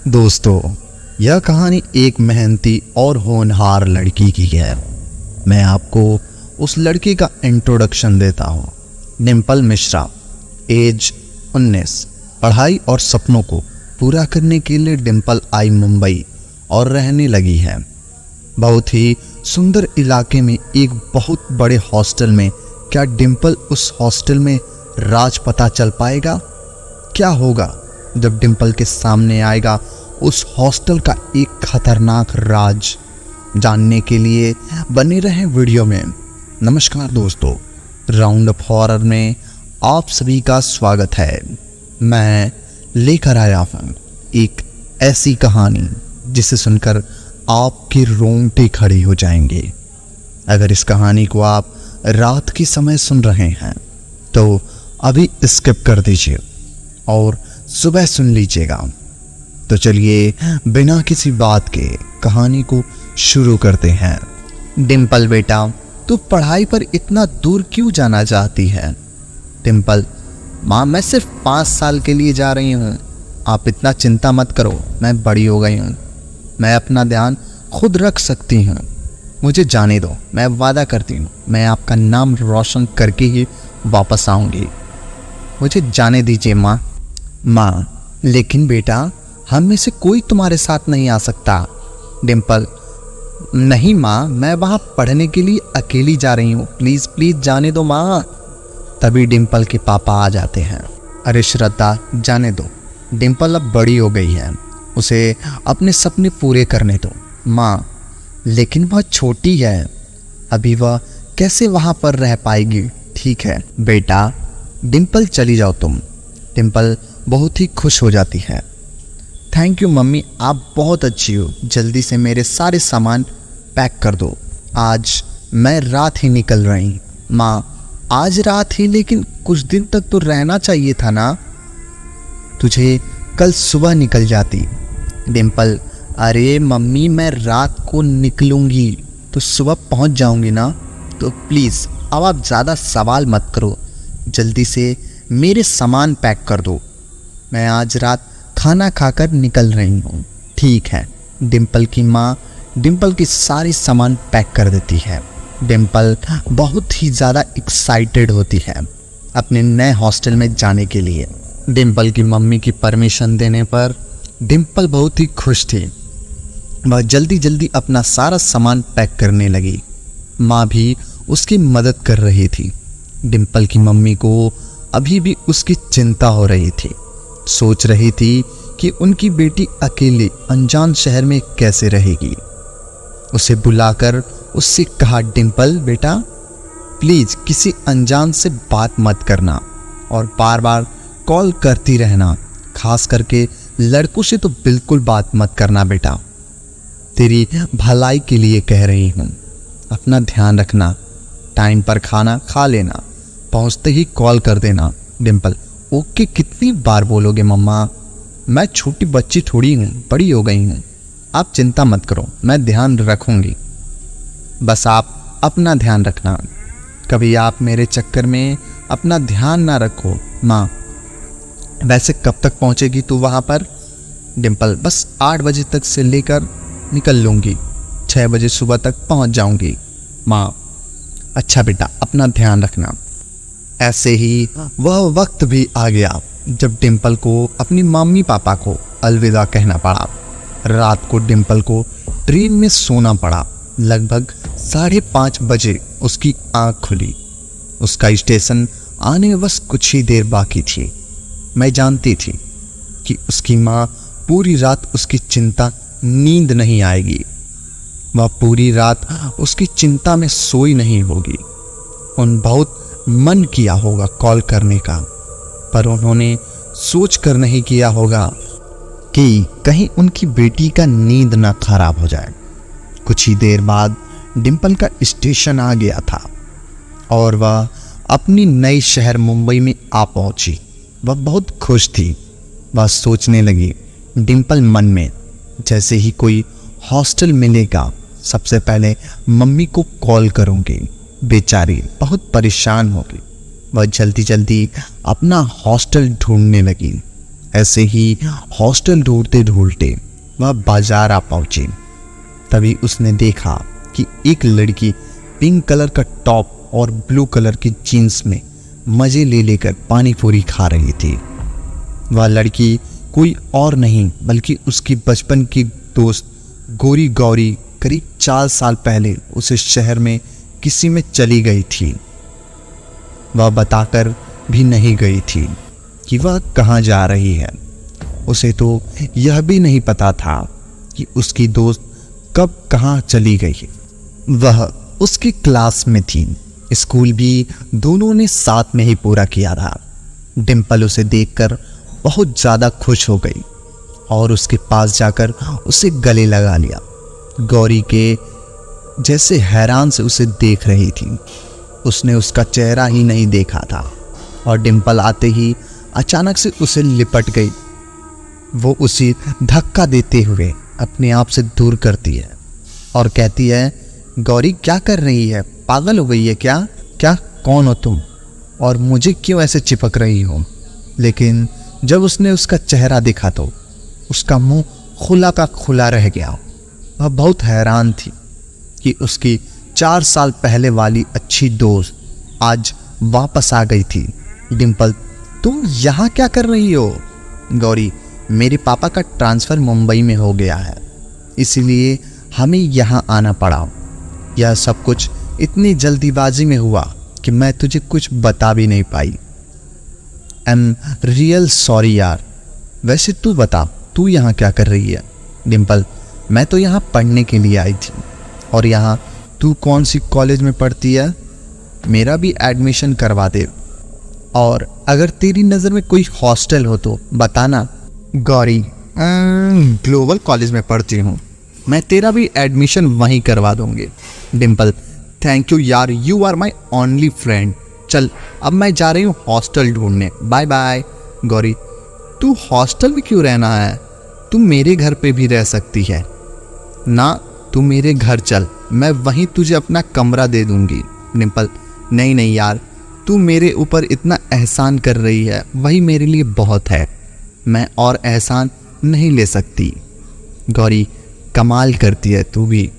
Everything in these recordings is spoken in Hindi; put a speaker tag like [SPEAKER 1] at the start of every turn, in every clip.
[SPEAKER 1] दोस्तों, यह कहानी एक मेहनती और होनहार लड़की की है। मैं आपको उस लड़की का इंट्रोडक्शन देता हूँ। डिम्पल मिश्रा, एज 19। पढ़ाई और सपनों को पूरा करने के लिए डिम्पल आई मुंबई और रहने लगी है। बहुत ही सुंदर इलाके में एक बहुत बड़े हॉस्टल में। क्या डिम्पल उस हॉस्टल में राज पता चल पाएगा? क्या होगा जब डिम्पल के सामने आएगा उस हॉस्टल का एक खतरनाक राज? जानने के लिए बने रहें वीडियो में। नमस्कार दोस्तों, राउंड अप हॉरर में आप सभी का स्वागत है। मैं लेकर आया हूँ एक ऐसी कहानी जिसे सुनकर आपके रोंगटे खड़े हो जाएंगे। अगर इस कहानी को आप रात के समय सुन रहे हैं तो अभी स्किप कर दीजिए और सुबह सुन लीजिएगा। तो चलिए बिना किसी बात के कहानी को शुरू करते हैं। डिम्पल बेटा, तू पढ़ाई पर इतना दूर क्यों जाना चाहती है? डिम्पल, माँ मैं सिर्फ 5 साल के लिए जा रही हूँ। आप इतना चिंता मत करो, मैं बड़ी हो गई हूँ। मैं अपना ध्यान खुद रख सकती हूँ। मुझे जाने दो, मैं वादा करती हूँ मैं आपका नाम रोशन करके ही वापस आऊँगी। मुझे जाने दीजिए माँ। माँ, लेकिन बेटा हम में से कोई तुम्हारे साथ नहीं आ सकता। डिम्पल, नहीं माँ, मैं वहाँ पढ़ने के लिए अकेली जा रही हूँ। प्लीज़ प्लीज़ जाने दो माँ। तभी डिम्पल के पापा आ जाते हैं। अरे श्रद्धा, जाने दो। डिम्पल अब बड़ी हो गई है, उसे अपने सपने पूरे करने दो। माँ, लेकिन वह छोटी है, अभी वह कैसे वहाँ पर रह पाएगी? ठीक है बेटा, डिम्पल चली जाओ तुम। डिम्पल बहुत ही खुश हो जाती है। थैंक यू मम्मी, आप बहुत अच्छी हो। जल्दी से मेरे सारे सामान पैक कर दो, आज मैं रात ही निकल रही। माँ, आज रात ही? लेकिन कुछ दिन तक तो रहना चाहिए था ना। तुझे कल सुबह निकल जाती। डिम्पल, अरे मम्मी मैं रात को निकलूंगी तो सुबह पहुंच जाऊंगी ना। तो प्लीज़ अब आप ज़्यादा सवाल मत करो, जल्दी से मेरे सामान पैक कर दो। मैं आज रात खाना खाकर निकल रही हूँ। ठीक है। डिम्पल की माँ डिम्पल की सारी सामान पैक कर देती है। डिम्पल बहुत ही ज़्यादा एक्साइटेड होती है अपने नए हॉस्टल में जाने के लिए। डिम्पल की मम्मी की परमिशन देने पर डिम्पल बहुत ही खुश थी। वह जल्दी जल्दी अपना सारा सामान पैक करने लगी। माँ भी उसकी मदद कर रही थी। डिम्पल की मम्मी को अभी भी उसकी चिंता हो रही थी। सोच रही थी कि उनकी बेटी अकेले अनजान शहर में कैसे रहेगी। उसे बुलाकर उससे कहा, डिम्पल बेटा प्लीज़ किसी अनजान से बात मत करना और बार बार कॉल करती रहना। खास करके लड़कों से तो बिल्कुल बात मत करना बेटा। तेरी भलाई के लिए कह रही हूँ। अपना ध्यान रखना, टाइम पर खाना खा लेना, पहुँचते ही कॉल कर देना। डिम्पल, ओके कितनी बार बोलोगे मम्मा? मैं छोटी बच्ची थोड़ी हूँ, बड़ी हो गई हूँ। आप चिंता मत करो, मैं ध्यान रखूँगी। बस आप अपना ध्यान रखना, कभी आप मेरे चक्कर में अपना ध्यान ना रखो। माँ, वैसे कब तक पहुँचेगी तू वहाँ पर? डिम्पल, बस 8 बजे तक से लेकर निकल लूँगी, 6 बजे सुबह तक पहुँच जाऊँगी। माँ, अच्छा बेटा, अपना ध्यान रखना। ऐसे ही वह वक्त भी आ गया जब डिम्पल को अपनी मम्मी पापा को अलविदा कहना पड़ा। रात को डिम्पल को ट्रेन में सोना पड़ा। लगभग 5:30 बजे उसकी आँख खुली। उसका स्टेशन आने में बस कुछ ही देर बाकी थी। मैं जानती थी कि उसकी माँ पूरी रात उसकी चिंता, नींद नहीं आएगी। वह पूरी रात उसकी चिंता में सोई नहीं होगी। उन बहुत मन किया होगा कॉल करने का, पर उन्होंने सोच कर नहीं किया होगा कि कहीं उनकी बेटी का नींद ना खराब हो जाए। कुछ ही देर बाद डिम्पल का स्टेशन आ गया था और वह अपनी नई शहर मुंबई में आ पहुंची। वह बहुत खुश थी। वह सोचने लगी डिम्पल मन में, जैसे ही कोई हॉस्टल मिलेगा सबसे पहले मम्मी को कॉल करूंगी। बेचारी बहुत परेशान होगी। वह जल्दी जल्दी अपना हॉस्टल ढूंढने लगी ऐसे ही हॉस्टल ढूंढते ढूंढते वह बाजार आ पहुंची। तभी उसने देखा कि एक लड़की पिंक कलर का टॉप और ब्लू कलर की जीन्स में मज़े ले लेकर पानी पूरी खा रही थी। वह लड़की कोई और नहीं बल्कि उसकी बचपन की दोस्त गोरी गौरी करीब 4 साल पहले उस शहर में किसी में चली गई थी। वह बताकर भी नहीं गई थी कि वह कहाँ जा रही है। उसे तो यह भी नहीं पता था कि उसकी दोस्त कब कहाँ चली गई। वह उसकी क्लास में थी, स्कूल भी दोनों ने साथ में ही पूरा किया था। डिम्पल उसे देखकर बहुत ज़्यादा खुश हो गई और उसके पास जाकर उसे गले लगा लिया। गौरी के जैसे हैरान से उसे देख रही थी। उसने उसका चेहरा ही नहीं देखा था और डिम्पल आते ही अचानक से उसे लिपट गई। वो उसे धक्का देते हुए अपने आप से दूर करती है और कहती है, गौरी क्या कर रही है? पागल हो गई है क्या? क्या कौन हो तुम और मुझे क्यों ऐसे चिपक रही हो? लेकिन जब उसने उसका चेहरा देखा तो उसका मुंह खुला का खुला रह गया। वह बहुत हैरान थी कि उसकी 4 साल पहले वाली अच्छी दोस्त आज वापस आ गई थी। डिम्पल, तुम यहाँ क्या कर रही हो? गौरी, मेरे पापा का ट्रांसफ़र मुंबई में हो गया है, इसीलिए हमें यहाँ आना पड़ा। यह सब कुछ इतनी जल्दीबाजी में हुआ कि मैं तुझे कुछ बता भी नहीं पाई। आई एम रियल सॉरी यार। वैसे तू बता, तू यहाँ क्या कर रही है? डिम्पल, मैं तो यहाँ पढ़ने के लिए आई थी। और यहाँ तू कौन सी कॉलेज में पढ़ती है? मेरा भी एडमिशन करवा दे, और अगर तेरी नज़र में कोई हॉस्टल हो तो बताना। गौरी, ग्लोबल कॉलेज में पढ़ती हूँ, मैं तेरा भी एडमिशन वहीं करवा दूँगी। डिम्पल, थैंक यू यार, you are my only friend. चल अब मैं जा रही हूँ हॉस्टल ढूंढने, बाय बाय। गौरी, तू हॉस्टल में क्यों रहना है? तू मेरे घर पे भी रह सकती है ना। तू मेरे घर चल, मैं वहीं तुझे अपना कमरा दे दूँगी। डिम्पल, नहीं नहीं यार, तू मेरे ऊपर इतना एहसान कर रही है, वही मेरे लिए बहुत है। मैं और एहसान नहीं ले सकती। गौरी, कमाल करती है तू भी।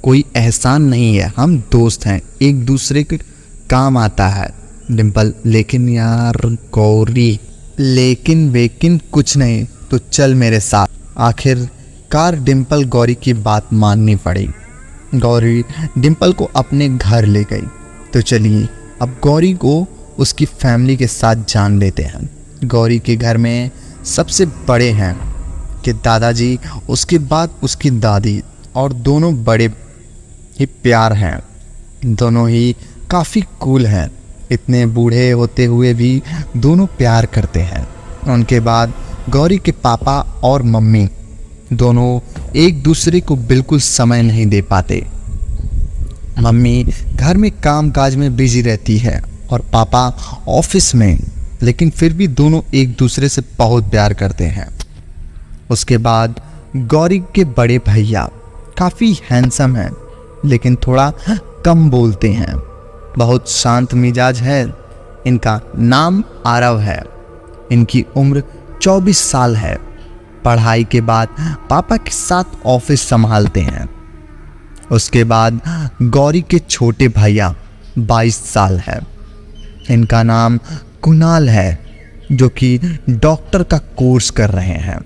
[SPEAKER 1] कोई एहसान नहीं है, हम दोस्त हैं, एक दूसरे के काम आता है। डिम्पल, लेकिन यार गौरी, लेकिन वेकिन कुछ नहीं, तो चल मेरे साथ। आखिरकार डिम्पल गौरी की बात माननी पड़ी। गौरी डिम्पल को अपने घर ले गई। तो चलिए अब गौरी को उसकी फैमिली के साथ जान लेते हैं। गौरी के घर में सबसे बड़े हैं कि दादाजी, उसके बाद उसकी दादी, और दोनों बड़े ही प्यार हैं। दोनों ही काफ़ी कूल हैं। इतने बूढ़े होते हुए भी दोनों प्यार करते हैं। उनके बाद गौरी के पापा और मम्मी दोनों एक दूसरे को बिल्कुल समय नहीं दे पाते। मम्मी घर में कामकाज में बिजी रहती है और पापा ऑफिस में, लेकिन फिर भी दोनों एक दूसरे से बहुत प्यार करते हैं। उसके बाद गौरी के बड़े भैया काफ़ी हैंडसम हैं, लेकिन थोड़ा कम बोलते हैं। बहुत शांत मिजाज है। इनका नाम आरव है। इनकी उम्र 24 साल है। पढ़ाई के बाद पापा के साथ ऑफिस संभालते हैं। उसके बाद गौरी के छोटे भैया 22 साल है। इनका नाम कुणाल है, जो कि डॉक्टर का कोर्स कर रहे हैं।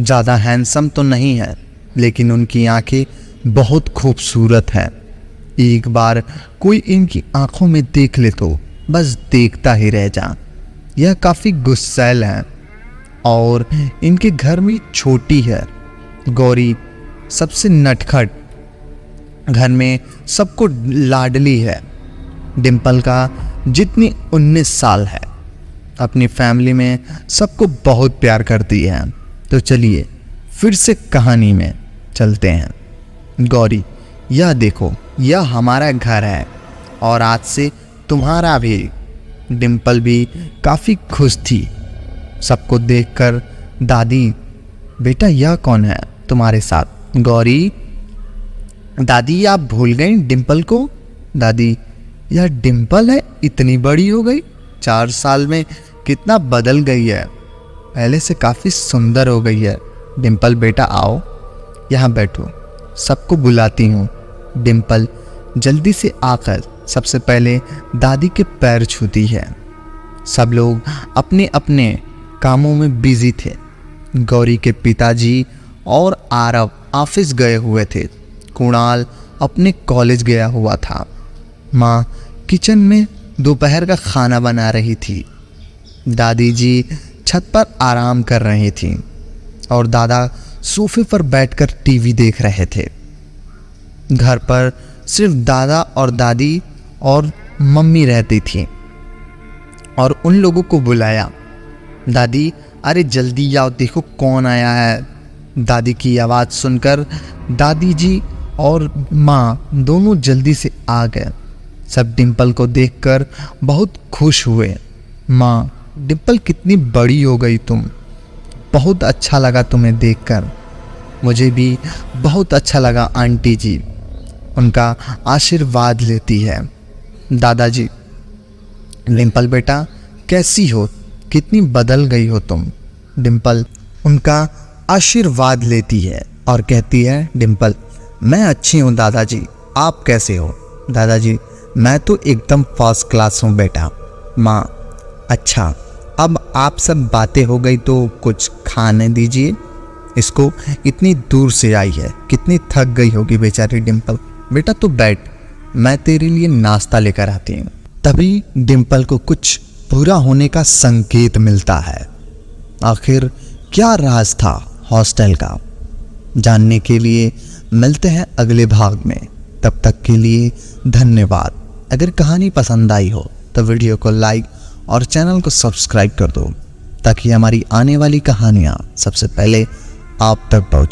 [SPEAKER 1] ज़्यादा हैंडसम तो नहीं है, लेकिन उनकी आंखें बहुत खूबसूरत हैं। एक बार कोई इनकी आंखों में देख ले तो बस देखता ही रह जा। यह काफ़ी गुस्सैल हैं और इनके घर में छोटी है। गौरी सबसे नटखट, घर में सबको लाडली है। डिम्पल का जितनी 19 साल है। अपनी फैमिली में सबको बहुत प्यार करती है। तो चलिए फिर से कहानी में चलते हैं। गौरी, यह देखो, यह हमारा घर है और आज से तुम्हारा भी। डिम्पल भी काफ़ी खुश थी सबको देखकर। दादी, बेटा यह कौन है तुम्हारे साथ? गौरी, दादी आप भूल गई डिम्पल को? दादी, यह डिम्पल है, इतनी बड़ी हो गई, 4 साल में कितना बदल गई है।
[SPEAKER 2] पहले से काफ़ी सुंदर हो गई है। डिम्पल बेटा आओ, यहाँ बैठो, सबको बुलाती हूँ। डिम्पल जल्दी से आकर सबसे पहले दादी के पैर छूती है। सब लोग अपने अपने कामों में बिजी थे। गौरी के पिताजी और आरव ऑफिस गए हुए थे। कुणाल अपने कॉलेज गया हुआ था। माँ किचन में दोपहर का खाना बना रही थी। दादी जी छत पर आराम कर रही थी और दादा सोफे पर बैठकर टीवी देख रहे थे। घर पर सिर्फ दादा और दादी और मम्मी रहती थी और उन लोगों को बुलाया। दादी, अरे जल्दी आओ, देखो कौन आया है। दादी की आवाज़ सुनकर दादी जी और माँ दोनों जल्दी से आ गए। सब डिम्पल को देखकर बहुत खुश हुए। माँ, डिम्पल कितनी बड़ी हो गई तुम, बहुत अच्छा लगा तुम्हें देखकर। मुझे भी बहुत अच्छा लगा आंटी जी, उनका आशीर्वाद लेती है। दादाजी, डिम्पल बेटा कैसी हो, कितनी बदल गई हो तुम। डिम्पल उनका आशीर्वाद लेती है और कहती है, डिम्पल मैं अच्छी हूँ दादाजी, आप कैसे हो। दादाजी, मैं तो एकदम फर्स्ट क्लास हूँ बेटा। माँ, अच्छा अब आप सब बातें हो गई तो कुछ खाने दीजिए, इसको इतनी दूर से आई है, कितनी थक गई होगी बेचारी डिम्पल। बेटा तू बैठ, मैं तेरे लिए नाश्ता लेकर आती हूँ। तभी डिम्पल को कुछ पूरा होने का संकेत मिलता है। आखिर क्या राज था हॉस्टल का, जानने के लिए मिलते हैं अगले भाग में। तब तक के लिए धन्यवाद। अगर कहानी पसंद आई हो तो वीडियो को लाइक और चैनल को सब्सक्राइब कर दो ताकि हमारी आने वाली कहानियाँ सबसे पहले आप तक पहुँचे।